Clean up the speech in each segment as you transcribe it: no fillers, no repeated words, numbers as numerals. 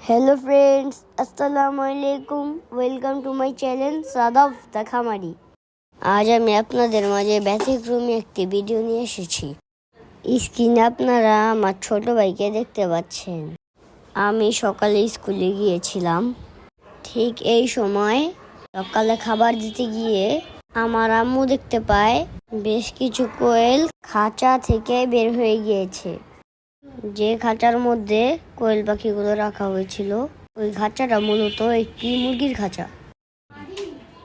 Hello friends, Assalamu alaikum. Welcome to my channel Shadab the খামারি। আজ আমি আপনাদের মাঝে ব্যতিক্রমী একটি ভিডিও নিয়ে এসেছি। স্ক্রিনে আপনারা আমার ছোট ভাইকে দেখতে পাচ্ছেন। আমি সকালে স্কুলে গিয়েছিলাম। ঠিক এই সময় সকালে খাবার দিতে গিয়ে আমার আম্মু দেখতে পায় বেশ কিছু কোয়েল খাঁচা থেকে বের হয়ে গিয়েছে। যে খাঁচার মধ্যে কোয়েল পাখিগুলো রাখা হয়েছিল ওই খাঁচাটা মূলত একটি মুরগির খাঁচা।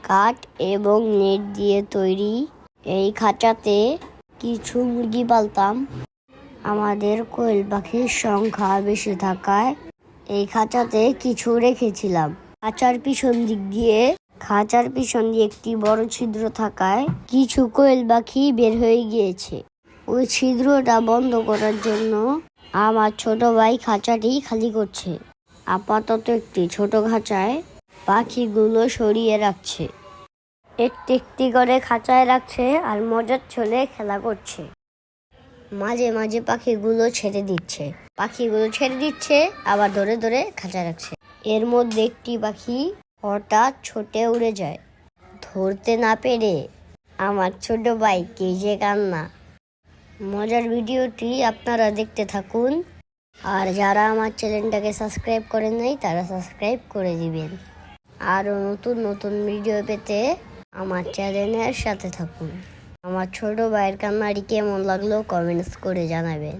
কাঠ এবং নেট দিয়ে তৈরি এই খাঁচাতে কিছু মুরগি পালতাম। আমাদের কোয়েল পাখির সংখ্যা বেশি থাকায় এই খাঁচাতে কিছু রেখেছিলাম। খাঁচার পিছন দিয়ে একটি বড় ছিদ্র থাকায় কিছু কোয়েল পাখি বের হয়ে গিয়েছে। ওই ছিদ্রটা বন্ধ করার জন্য আমার ছোট ভাই খাঁচাটি খালি করছে। আপাতত একটি ছোট খাঁচায় পাখিগুলো সরিয়ে রাখছে। একটি একটি করে খাঁচায় রাখছে আর মজার ছলে খেলা করছে। মাঝে মাঝে পাখিগুলো ছেড়ে দিচ্ছে আবার ধরে ধরে খাঁচায় রাখছে। এর মধ্যে একটি পাখি হঠাৎ ছুটে উড়ে যায়। ধরতে না পেরে আমার ছোট ভাই কেঁদে কান্না। মজার ভিডিওটি আপনারা দেখতে থাকুন। আর যারা আমার চ্যানেলটাকে সাবস্ক্রাইব করেন নাই তারা সাবস্ক্রাইব করে দিবেন। আরও নতুন নতুন ভিডিও পেতে আমার চ্যানেলের সাথে থাকুন। আমার ছোট ভাইয়ের কান্নাটি কেমন লাগলো কমেন্টস করে জানাবেন।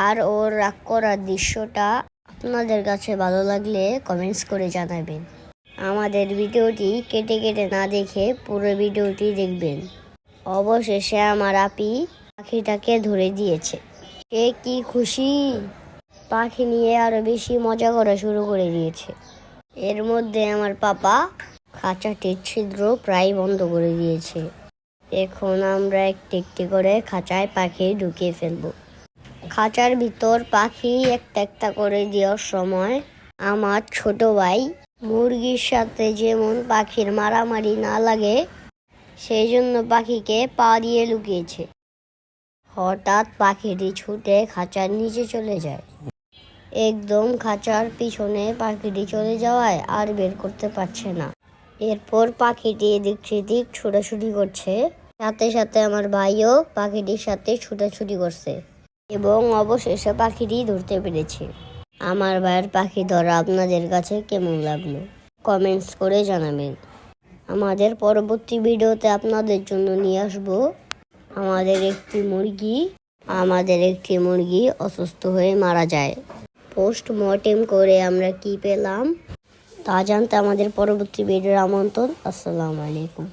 আর ওর রাগ করার দৃশ্যটা আপনাদের কাছে ভালো লাগলে কমেন্টস করে জানাবেন। আমাদের ভিডিওটি কেটে কেটে না দেখে পুরো ভিডিওটি দেখবেন। অবশেষে আমার আপি পাখিটাকে ধরে দিয়েছে। সে কি খুশি! পাখি নিয়ে আরো বেশি মজা করা শুরু করে দিয়েছে। এর মধ্যে আমার পাপা খাঁচাটির ছিদ্র প্রায় বন্ধ করে দিয়েছে। এখন আমরা একটি একটি করে খাঁচায় পাখি ঢুকিয়ে ফেলবো। খাঁচার ভিতর পাখি একটা একটা করে দেওয়ার সময় আমার ছোট ভাই মুরগির সাথে যেমন পাখির মারামারি না লাগে সেই জন্য পাখিকে পা দিয়ে লুকিয়েছে। হঠাৎ পাখিটি ছুটে খাঁচার নিচে চলে যায়। একদম খাঁচার পিছনে পাখিটি চলে যাওয়ায় আর বের করতে পারছে না। এরপর পাখিটি এদিক সেদিক ছোটাছুটি করছে। সাথে সাথে আমার ভাইও পাখিটির সাথে ছোটাছুটি করছে এবং অবশেষে পাখিটি ধরতে পেরেছে। আমার ভাইয়ের পাখি ধরা আপনাদের কাছে কেমন লাগলো কমেন্টস করে জানাবেন। আমাদের পরবর্তী ভিডিওতে আপনাদের জন্য নিয়ে আসবো আমাদের একটি মুরগি অসুস্থ হয়ে মারা যায়। পোস্টমর্টেম করে আমরা কি পেলাম তা জানতে আমাদের পরবর্তী ভিডিওর আমন্ত্রণ। আসসালামু আলাইকুম।